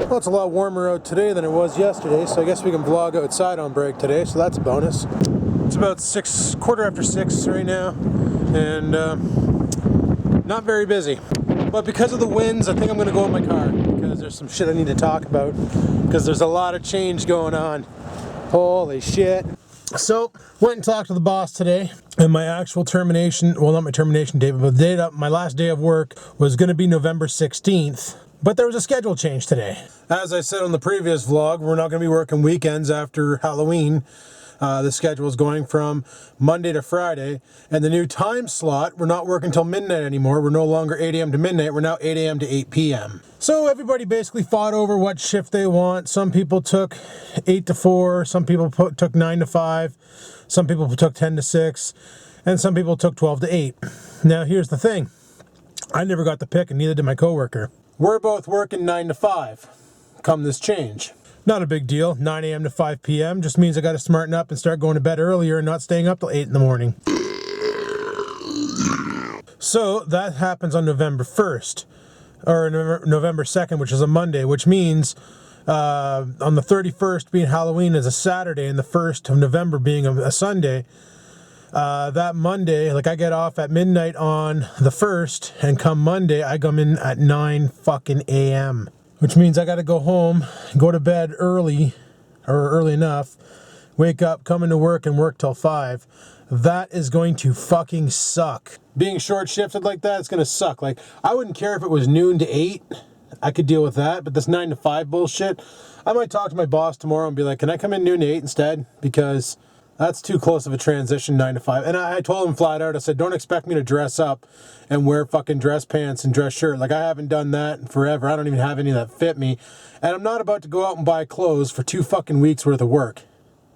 Well, it's a lot warmer out today than it was yesterday, so I guess we can vlog outside on break today, so that's a bonus. It's about quarter after 6 right now, and not very busy. But because of the winds, I think I'm going to go in my car, because there's some shit I need to talk about, because there's a lot of change going on. Holy shit. So, went and talked to the boss today, and my actual termination, well, not my termination date, but the date up, my last day of work was going to be November 16th. But there was a schedule change today. As I said on the previous vlog, we're not going to be working weekends after Halloween. The schedule is going from Monday to Friday. And the new time slot, we're not working until midnight anymore. We're no longer 8 a.m. to midnight. We're now 8 a.m. to 8 p.m. So everybody basically fought over what shift they want. Some people took 8 to 4. Some people took 9 to 5. Some people took 10 to 6. And some people took 12 to 8. Now here's the thing. I never got the pick, and neither did my coworker. We're both working 9 to 5 come this change. Not a big deal. 9 a.m. to 5 p.m. just means I got to smarten up and start going to bed earlier and not staying up till 8 in the morning. So that happens on November 1st, or November 2nd, which is a Monday, which means on the 31st being Halloween is a Saturday and the 1st of November being a Sunday. That Monday, like I get off at midnight on the 1st, and come Monday, I come in at 9 fucking a.m. Which means I gotta go home, go to bed early, or early enough, wake up, come into work, and work till 5. That is going to fucking suck. Being short shifted like that, it's gonna suck. Like, I wouldn't care if it was noon to 8. I could deal with that, but this 9 to 5 bullshit, I might talk to my boss tomorrow and be like, can I come in noon to 8 instead? Because that's too close of a transition, 9 to 5. And I told him flat out, I said, don't expect me to dress up and wear fucking dress pants and dress shirt. Like, I haven't done that in forever. I don't even have any that fit me. And I'm not about to go out and buy clothes for 2 fucking weeks worth of work.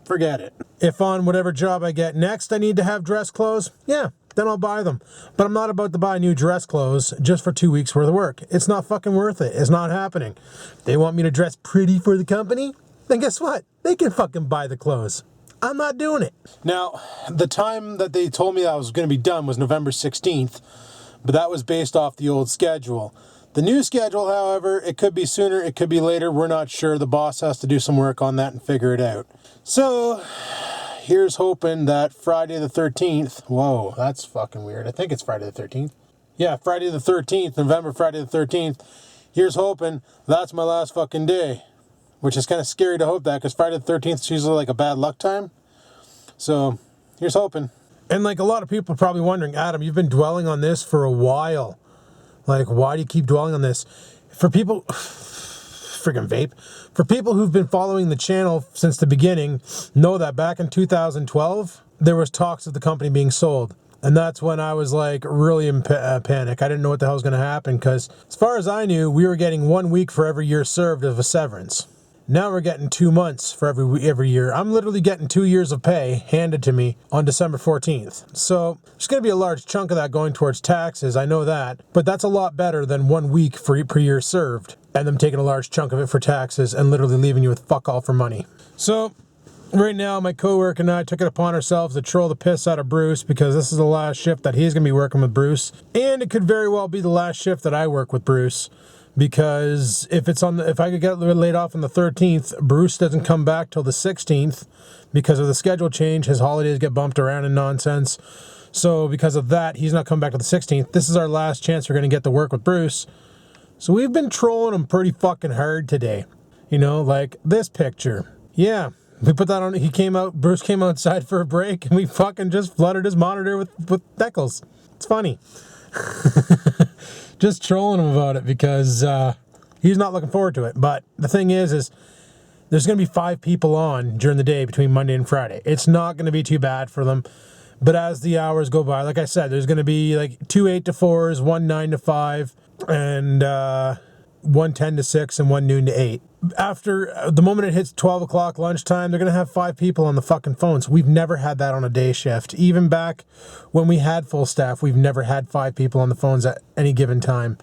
Forget it. If on whatever job I get next I need to have dress clothes, yeah, then I'll buy them. But I'm not about to buy new dress clothes just for 2 weeks worth of work. It's not fucking worth it. It's not happening. They want me to dress pretty for the company? Then guess what? They can fucking buy the clothes. I'm not doing it. Now, the time that they told me I was going to be done was November 16th, but that was based off the old schedule. The new schedule, however, it could be sooner, it could be later, we're not sure. The boss has to do some work on that and figure it out. So, here's hoping that Friday the 13th, whoa, that's fucking weird. I think it's Friday the 13th. Yeah, Friday the 13th, November Friday the 13th. Here's hoping that's my last fucking day. Which is kind of scary to hope that, because Friday the 13th is usually like a bad luck time. So, here's hoping. And like a lot of people are probably wondering, Adam, you've been dwelling on this for a while. Like, why do you keep dwelling on this? For people, freaking vape. For people who've been following the channel since the beginning, know that back in 2012, there was talks of the company being sold. And that's when I was like really in panic. I didn't know what the hell was going to happen, because as far as I knew, we were getting 1 week for every year served of a severance. Now we're getting 2 months for every year. I'm literally getting 2 years of pay handed to me on December 14th. So there's going to be a large chunk of that going towards taxes. I know that. But that's a lot better than 1 week per year served, and them taking a large chunk of it for taxes and literally leaving you with fuck all for money. So right now, my coworker and I took it upon ourselves to troll the piss out of Bruce, because this is the last shift that he's going to be working with Bruce. And it could very well be the last shift that I work with Bruce. Because if I could get laid off on the 13th, Bruce doesn't come back till the 16th because of the schedule change. His holidays get bumped around and nonsense. So because of that, he's not coming back till the 16th. This is our last chance we're going to get to work with Bruce. So we've been trolling him pretty fucking hard today. You know, like this picture. Yeah, we put that on. Bruce came outside for a break, and we fucking just flooded his monitor with decals. It's funny. Just trolling him about it, because he's not looking forward to it. But the thing is there's going to be 5 people on during the day between Monday and Friday. It's not going to be too bad for them. But as the hours go by, like I said, there's going to be like 2 8 to 4s, 1 9 to 5, and 1 10 to 6, and 1 noon to 8. After the moment it hits 12 o'clock lunchtime, they're going to have 5 people on the fucking phones. We've never had that on a day shift. Even back when we had full staff, we've never had 5 people on the phones at any given time.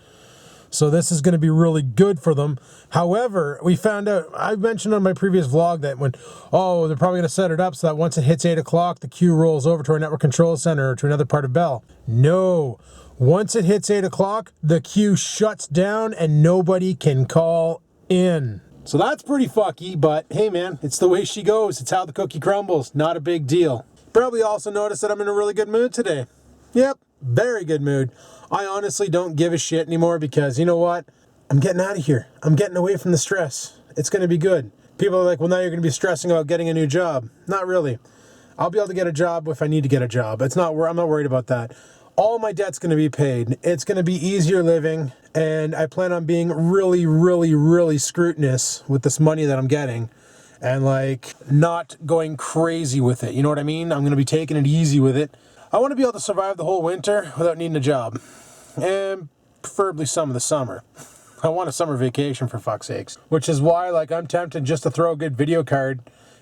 So this is going to be really good for them. However, we found out, I mentioned on my previous vlog that they're probably going to set it up so that once it hits 8 o'clock, the queue rolls over to our network control center or to another part of Bell. No. Once it hits 8 o'clock, the queue shuts down and nobody can call in. So that's pretty fucky, but hey man, it's the way she goes. It's how the cookie crumbles. Not a big deal. Probably also noticed that I'm in a really good mood today. Yep, very good mood. I honestly don't give a shit anymore because you know what? I'm getting out of here. I'm getting away from the stress. It's going to be good. People are like, well, now you're going to be stressing about getting a new job. Not really. I'll be able to get a job if I need to get a job. I'm not worried about that. All my debt's going to be paid. It's going to be easier living, and I plan on being really, really, really scrutinous with this money that I'm getting, and like not going crazy with it. You know what I mean? I'm going to be taking it easy with it. I want to be able to survive the whole winter without needing a job, and preferably some of the summer. I want a summer vacation for fuck's sakes, which is why like I'm tempted just to throw a good video card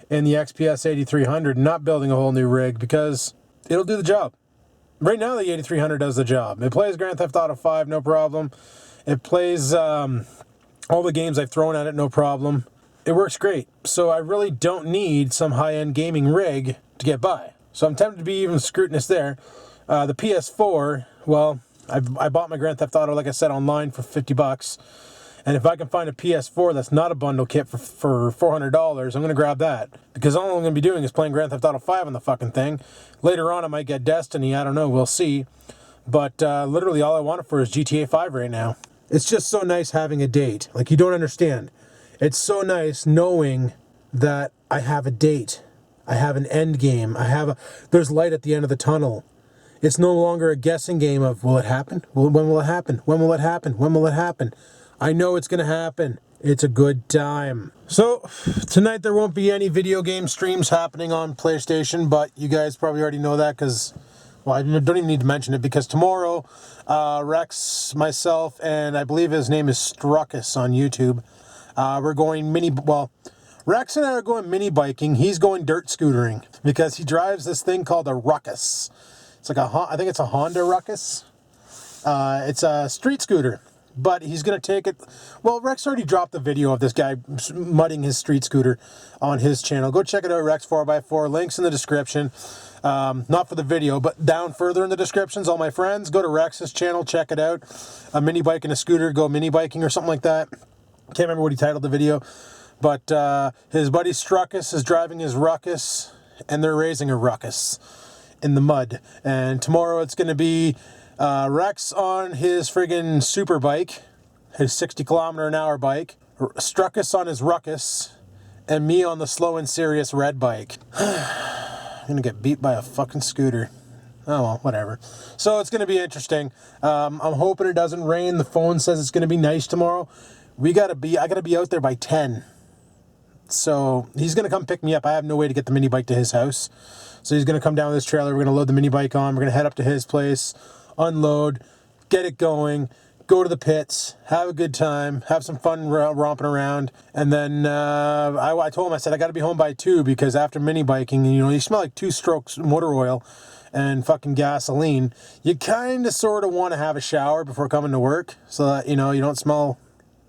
in the XPS 8300 and not building a whole new rig because it'll do the job. Right now, the 8300 does the job. It plays Grand Theft Auto 5, no problem. It plays all the games I've thrown at it, no problem. It works great. So I really don't need some high-end gaming rig to get by. So I'm tempted to be even scrutinous there. The PS4, well, I bought my Grand Theft Auto, like I said, online for $50. And if I can find a PS4 that's not a bundle kit for $400, I'm going to grab that. Because all I'm going to be doing is playing Grand Theft Auto 5 on the fucking thing. Later on, I might get Destiny. I don't know. We'll see. But literally all I want it for is GTA 5 right now. It's just so nice having a date. Like, you don't understand. It's so nice knowing that I have a date. I have an end game. There's light at the end of the tunnel. It's no longer a guessing game of, will it happen? When will it happen? When will it happen? When will it happen? I know it's going to happen. It's a good time. So, tonight there won't be any video game streams happening on PlayStation, but you guys probably already know that because, well, I don't even need to mention it because tomorrow, Rex, myself, and I believe his name is Struckus on YouTube, we're going Rex and I are going mini biking. He's going dirt scootering because he drives this thing called a Ruckus. It's like I think it's a Honda Ruckus. It's a street scooter. But he's going to take it. Well, Rex already dropped the video of this guy mudding his street scooter on his channel. Go check it out, Rex 4x4. Links in the description. Not for the video, but down further in the descriptions, all my friends. Go to Rex's channel, check it out. A mini bike and a scooter, go mini biking or something like that. Can't remember what he titled the video. But his buddy Struckus is driving his Ruckus, and they're raising a ruckus in the mud. And tomorrow it's going to be Rex on his friggin' super bike, his 60km/h bike, Struckus on his Ruckus, and me on the slow and serious red bike. I'm gonna get beat by a fucking scooter. Oh well, whatever. So it's gonna be interesting. I'm hoping it doesn't rain. The phone says it's gonna be nice tomorrow. I gotta be out there by 10. So he's gonna come pick me up. I have no way to get the mini bike to his house. So he's gonna come down with his trailer. We're gonna load the mini bike on. We're gonna head up to his place, unload, get it going, go to the pits, have a good time, have some fun romping around, and then I told him, I said, I got to be home by 2 because after mini biking, you know, you smell like 2 strokes motor oil and fucking gasoline. You kind of sort of want to have a shower before coming to work so that, you know, you don't smell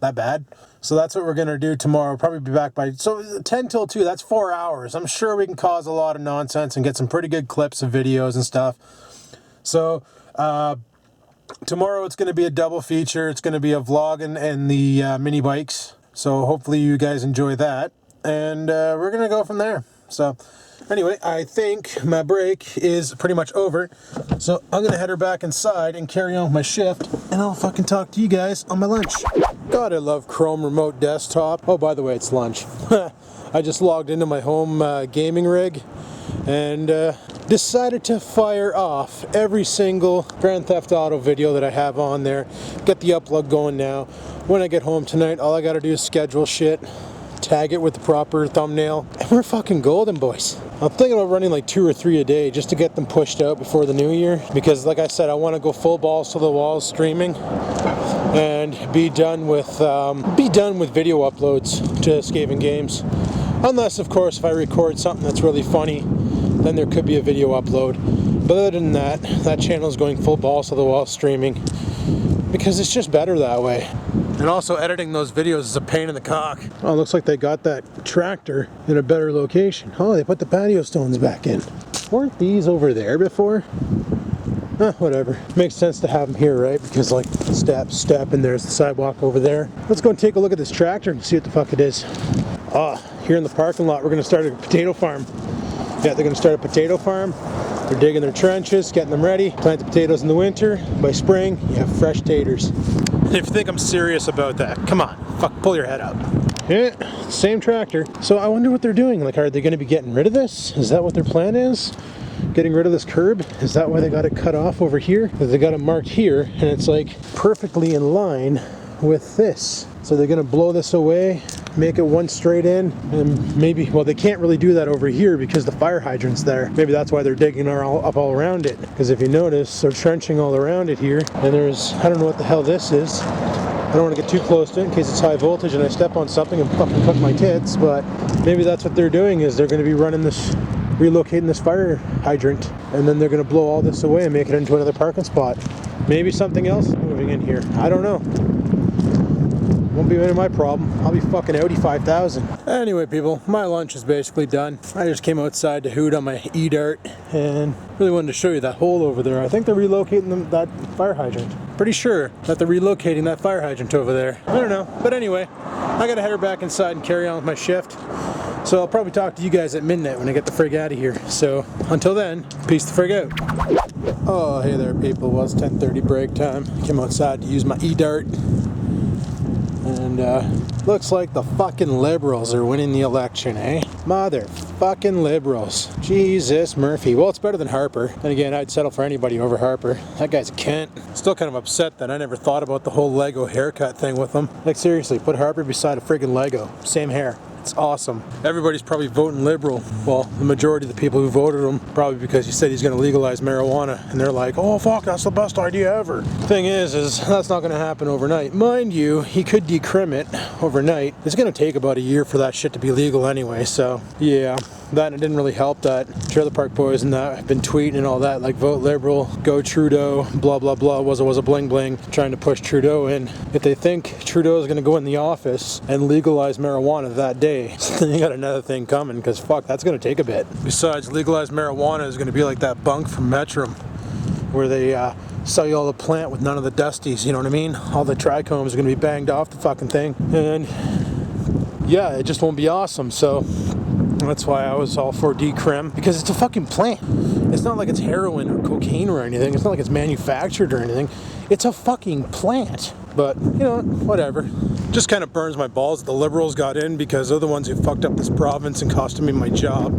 that bad. So that's what we're going to do tomorrow. We'll probably be back by 10 till 2. That's 4 hours. I'm sure we can cause a lot of nonsense and get some pretty good clips of videos and stuff. So tomorrow it's going to be a double feature. It's going to be a vlog and the mini bikes. So hopefully you guys enjoy that. And we're going to go from there. So anyway, I think my break is pretty much over. So I'm going to head her back inside and carry on with my shift. And I'll fucking talk to you guys on my lunch. God, I love Chrome Remote Desktop. Oh, by the way, it's lunch. I just logged into my home gaming rig and decided to fire off every single Grand Theft Auto video that I have on there. Get the upload going now. When I get home tonight, all I gotta do is schedule shit, tag it with the proper thumbnail, and we're fucking golden, boys. I'm thinking about running like 2 or 3 a day just to get them pushed out before the new year, because like I said, I want to go full balls to the walls streaming and be done with video uploads to Skaven Games. Unless, of course, if I record something that's really funny, then there could be a video upload. But other than that, that channel is going full balls to the wall streaming because it's just better that way. And also editing those videos is a pain in the cock. Oh, it looks like they got that tractor in a better location. Oh, they put the patio stones back in. Weren't these over there before? Whatever. Makes sense to have them here, right? Because like step, and there's the sidewalk over there. Let's go and take a look at this tractor and see what the fuck it is. Here in the parking lot, we're gonna start a potato farm. Yeah, they're gonna start a potato farm. They're digging their trenches, getting them ready. Plant the potatoes in the winter. By spring, you have fresh taters. And if you think I'm serious about that, come on, fuck, pull your head up. Yeah, same tractor. So I wonder what they're doing. Like, are they gonna be getting rid of this? Is that what their plan is? Getting rid of this curb? Is that why they got it cut off over here? They got it marked here, and it's like perfectly in line with this. So they're gonna blow this away, make it one straight in, and maybe, well, they can't really do that over here because the fire hydrant's there. Maybe that's why they're digging up all around it. Because if you notice, they're trenching all around it here, and there's, I don't know what the hell this is. I don't want to get too close to it in case it's high voltage and I step on something and fucking cook my tits, but maybe that's what they're doing, is they're going to be running this, relocating this fire hydrant, and then they're going to blow all this away and make it into another parking spot. Maybe something else is moving in here. I don't know. Won't be any of my problem. I'll be fucking Audi 5000. Anyway, people, my lunch is basically done. I just came outside to hoot on my e-dart and really wanted to show you that hole over there. I think they're relocating that fire hydrant. Pretty sure that they're relocating that fire hydrant over there. I don't know. But anyway, I gotta head her back inside and carry on with my shift. So I'll probably talk to you guys at midnight when I get the frig out of here. So until then, peace the frig out. Oh, hey there, people. Well, it's 10:30 break time. Came outside to use my e-dart. And looks like the fucking liberals are winning the election, eh? Motherfucking liberals. Jesus Murphy. Well, it's better than Harper. And again, I'd settle for anybody over Harper. That guy's a cunt. Still kind of upset that I never thought about the whole Lego haircut thing with him. Like, seriously, put Harper beside a friggin' Lego. Same hair. It's awesome. Everybody's probably voting liberal. Well, the majority of the people who voted him, probably because he said he's going to legalize marijuana, and they're like, oh fuck, that's the best idea ever. Thing is that's not going to happen overnight. Mind you, he could decrim it overnight. It's going to take about a year for that shit to be legal anyway, so yeah. That it didn't really help that Trailer Park Boys and that have been tweeting and all that, like vote liberal, go Trudeau, blah blah blah, was a bling bling, trying to push Trudeau in. If they think Trudeau is going to go in the office and legalize marijuana that day, then you got another thing coming, because fuck, that's going to take a bit. Besides, legalized marijuana is going to be like that bunk from Metrum, where they sell you all the plant with none of the dusties, you know what I mean? All the trichomes are going to be banged off the fucking thing, and yeah, it just won't be awesome. So that's why I was all for decrim, because it's a fucking plant. It's not like it's heroin or cocaine or anything. It's not like it's manufactured or anything. It's a fucking plant. But, you know, whatever. Just kind of burns my balls that the liberals got in, because they're the ones who fucked up this province and costed me my job.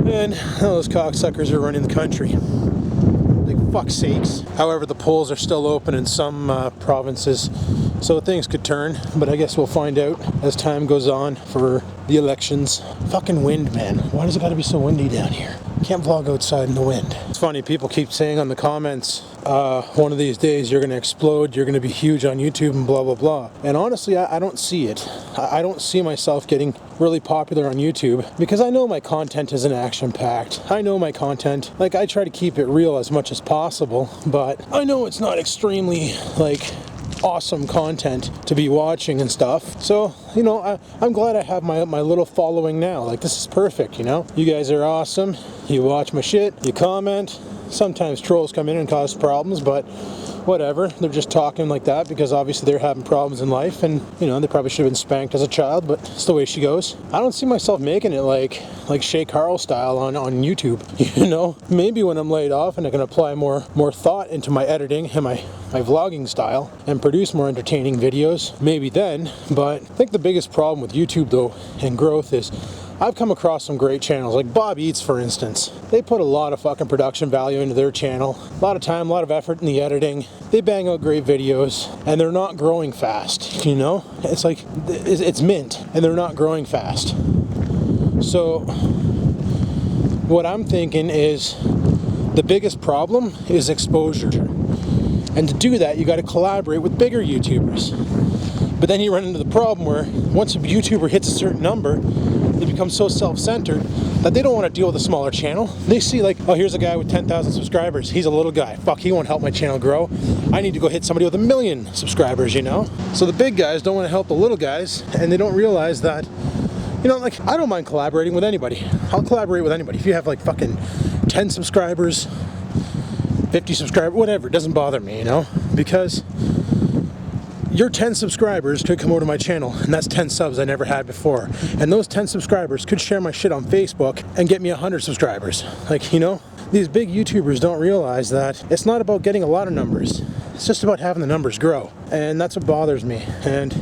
And those cocksuckers are running the country. Like, fuck's sakes. However, the polls are still open in some provinces, so things could turn, but I guess we'll find out as time goes on for the elections. Fucking wind, man. Why does it gotta be so windy down here? Can't vlog outside in the wind. It's funny, people keep saying on the comments, one of these days you're gonna explode, you're gonna be huge on YouTube and blah blah blah. And honestly, I don't see it. I don't see myself getting really popular on YouTube, because I know my content isn't action-packed. I know my content, like, I try to keep it real as much as possible, but I know it's not extremely, like, awesome content to be watching and stuff. So, you know, I'm glad I have my little following now. Like, this is perfect, you know? You guys are awesome. You watch my shit, you comment. Sometimes trolls come in and cause problems, but whatever. They're just talking like that because obviously they're having problems in life, and, you know, they probably should have been spanked as a child, but it's the way she goes. I don't see myself making it like Shay Carl style on YouTube, you know? Maybe when I'm laid off and I can apply more thought into my editing and my vlogging style and produce more entertaining videos, maybe then. But I think the biggest problem with YouTube, though, and growth is I've come across some great channels, like Bob Eats, for instance. They put a lot of fucking production value into their channel, a lot of time, a lot of effort in the editing. They bang out great videos, and they're not growing fast, you know? It's like, it's mint, and they're not growing fast. So what I'm thinking is the biggest problem is exposure. And to do that, you got to collaborate with bigger YouTubers. But then you run into the problem where once a YouTuber hits a certain number, they become so self-centered that they don't want to deal with a smaller channel. They see, like, oh, here's a guy with 10,000 subscribers. He's a little guy. Fuck, he won't help my channel grow. I need to go hit somebody with 1 million subscribers, you know? So the big guys don't want to help the little guys, and they don't realize that, you know, like, I don't mind collaborating with anybody. I'll collaborate with anybody. If you have, like, fucking 10 subscribers, 50 subscribers, whatever, it doesn't bother me, you know, because your 10 subscribers could come over to my channel, and that's 10 subs I never had before. And those 10 subscribers could share my shit on Facebook and get me 100 subscribers. Like, you know, these big YouTubers don't realize that it's not about getting a lot of numbers. It's just about having the numbers grow. And that's what bothers me. And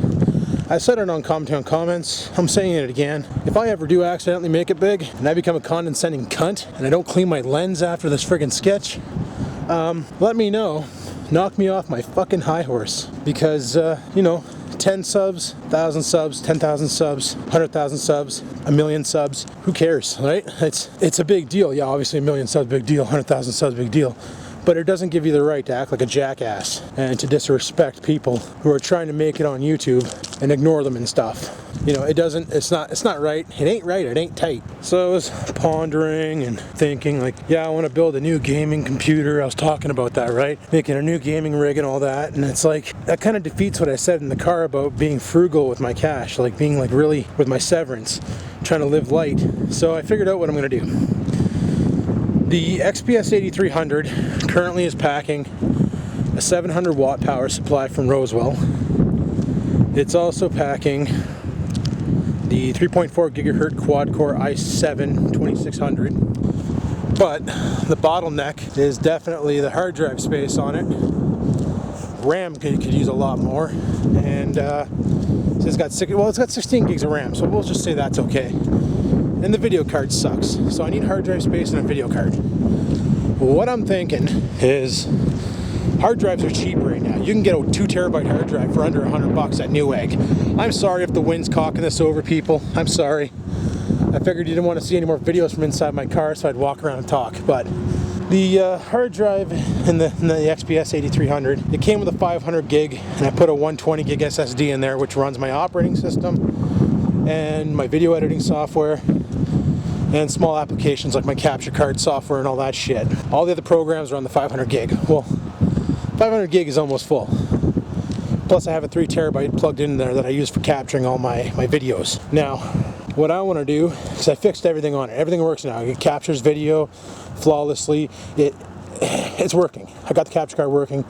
I said it on comments, I'm saying it again. If I ever do accidentally make it big, and I become a condescending cunt, and I don't clean my lens after this friggin' sketch, let me know. Knock me off my fucking high horse, because you know, 10 subs, 1,000 subs, 10,000 subs, 100,000 subs, 1,000,000 subs, who cares, right? It's a big deal. Yeah, obviously 1,000,000 subs, big deal, 100,000 subs, big deal. But it doesn't give you the right to act like a jackass and to disrespect people who are trying to make it on YouTube and ignore them and stuff. You know, it's not right. It ain't right, it ain't tight. So I was pondering and thinking, like, yeah, I want to build a new gaming computer. I was talking about that, right? Making a new gaming rig and all that. And it's like, that kind of defeats what I said in the car about being frugal with my cash, like being like really with my severance, trying to live light. So I figured out what I'm going to do. The XPS 8300 currently is packing a 700 watt power supply from Rosewell. It's also packing the 3.4 gigahertz quad core i7 2600. But the bottleneck is definitely the hard drive space on it. RAM could use a lot more, and it's got 16 gigs of RAM, so we'll just say that's okay. And the video card sucks, so I need hard drive space and a video card. What I'm thinking is, hard drives are cheap right now. You can get a 2 terabyte hard drive for under $100 at Newegg. I'm sorry if the wind's cocking this over, people. I'm sorry. I figured you didn't want to see any more videos from inside my car, so I'd walk around and talk. But the hard drive in the XPS 8300, it came with a 500 gig, and I put a 120 gig SSD in there, which runs my operating system and my video editing software and small applications like my capture card software and all that shit. All the other programs are on the 500 gig. Well, 500 gig is almost full. Plus I have a 3 terabyte plugged in there that I use for capturing all my videos. Now, what I want to do is I fixed everything on it. Everything works now. It captures video flawlessly. It's working. I got the capture card working.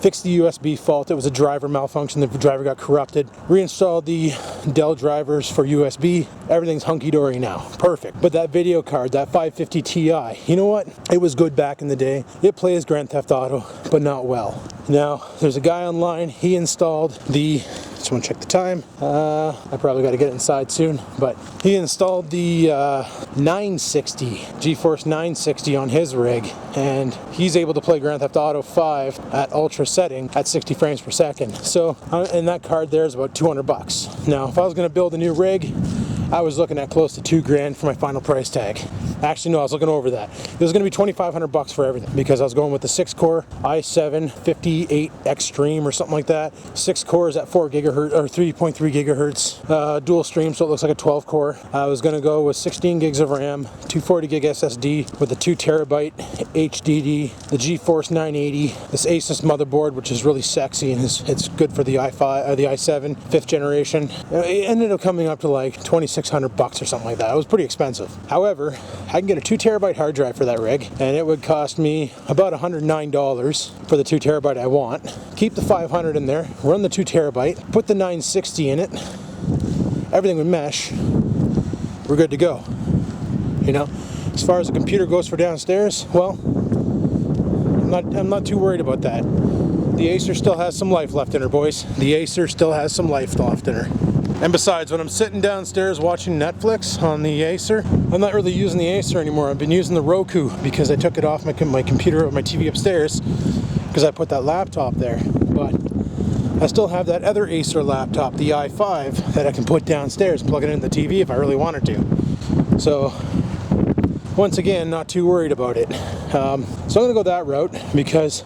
Fixed the USB fault. It was a driver malfunction. The driver got corrupted. Reinstalled the Dell drivers for USB. Everything's hunky-dory now. Perfect. But that video card, that 550 Ti, you know what? It was good back in the day. It plays Grand Theft Auto, but not well. Now, there's a guy online. He installed the... Just want to check the time. I probably got to get it inside soon, but he installed the 960, GeForce 960 on his rig, and he's able to play Grand Theft Auto 5 at ultra setting at 60 frames per second. So, and that card there is about $200. Now, if I was going to build a new rig, I was looking at close to $2,000 for my final price tag. Actually, no, I was looking over that. It was going to be $2,500 for everything, because I was going with the 6-core i7 58 Extreme or something like that. 6 cores at 4 gigahertz or 3.3 gigahertz, dual stream, so it looks like a 12-core. I was going to go with 16 gigs of RAM, 240 gig SSD with a 2 terabyte HDD, the GeForce 980, this Asus motherboard, which is really sexy and it's good for the i5, the i7 5th generation. It ended up coming up to like $2,600 or something like that. It was pretty expensive. However, I can get a 2 terabyte hard drive for that rig, and it would cost me about $109 for the 2 terabyte I want. Keep the 500 in there, run the 2 terabyte, put the 960 in it, everything would mesh, we're good to go. You know, as far as the computer goes for downstairs, well, I'm not too worried about that. The Acer still has some life left in her, boys. The Acer still has some life left in her. And besides, when I'm sitting downstairs watching Netflix on the Acer, I'm not really using the Acer anymore. I've been using the Roku because I took it off my computer or my TV upstairs because I put that laptop there. But I still have that other Acer laptop, the i5, that I can put downstairs and plug it into the TV if I really wanted to. So, once again, not too worried about it. So I'm going to go that route because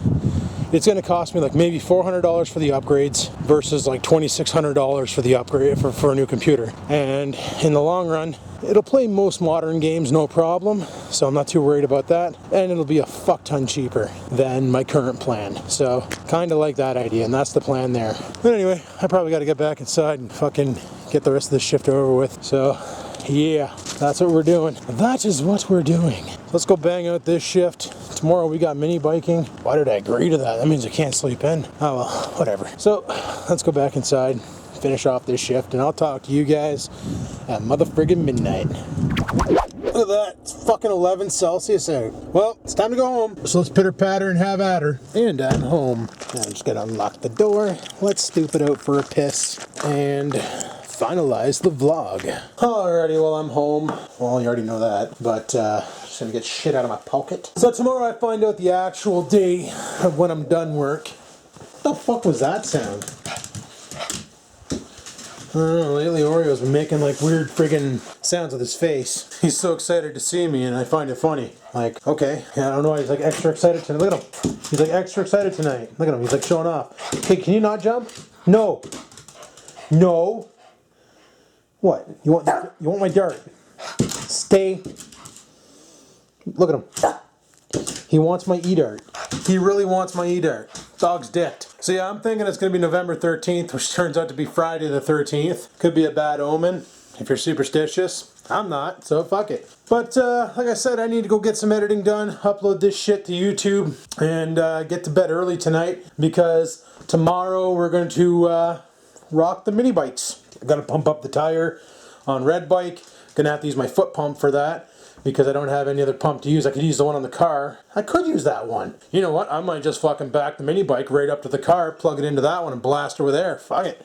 it's going to cost me like maybe $400 for the upgrades versus like $2,600 for the upgrade for a new computer. And in the long run, it'll play most modern games no problem, so I'm not too worried about that. And it'll be a fuck ton cheaper than my current plan. So kind of like that idea, and that's the plan there. But anyway, I probably got to get back inside and fucking get the rest of this shift over with. So yeah, that's what we're doing. That is what we're doing. Let's go bang out this shift Tomorrow we got mini biking. Why did I agree to that? That means I can't sleep in. Oh well, whatever. So let's go back inside, finish off this shift, and I'll talk to you guys at motherfriggin' midnight. Look at that, it's fucking 11 Celsius out. Well, it's time to go home. So let's pitter patter and have at her. And I'm home. Now I'm just gonna unlock the door. Let's stupid out for a piss and finalize the vlog. Alrighty, well I'm home. Well, you already know that, but just gonna get shit out of my pocket. So tomorrow I find out the actual day of when I'm done work. What the fuck was that sound? I don't know, lately Oreo's been making like weird friggin' sounds with his face. He's so excited to see me and I find it funny. Like, okay, yeah, I don't know why he's like extra excited tonight. Look at him. He's like extra excited tonight. Look at him, he's like showing off. Okay, can you not jump? No. No. What? You want my dart? Stay. Look at him. He wants my E-dart. He really wants my E-dart. Dog's dicked. So yeah, I'm thinking it's going to be November 13th, which turns out to be Friday the 13th. Could be a bad omen if you're superstitious. I'm not, so fuck it. But like I said, I need to go get some editing done, upload this shit to YouTube, and get to bed early tonight because tomorrow we're going to rock the mini bikes. I got to pump up the tire on red bike. Gonna have to use my foot pump for that because I don't have any other pump to use. I could use the one on the car. I could use that one. You know what? I might just fucking back the mini bike right up to the car, plug it into that one, and blast over there. Fuck it.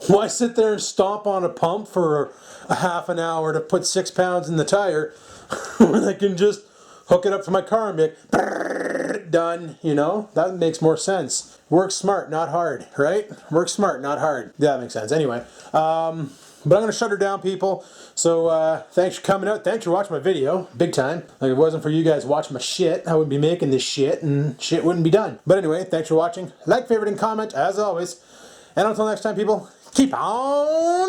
Why sit there and stomp on a pump for a half an hour to put 6 pounds in the tire when I can just hook it up to my car and be like, done, you know? That makes more sense. Work smart, not hard, right? Work smart, not hard. Yeah, that makes sense. Anyway, but I'm going to shut her down, people. So thanks for coming out. Thanks for watching my video. Big time. Like, if it wasn't for you guys watching my shit, I wouldn't be making this shit and shit wouldn't be done. But anyway, thanks for watching. Like, favorite, and comment, as always. And until next time, people, keep on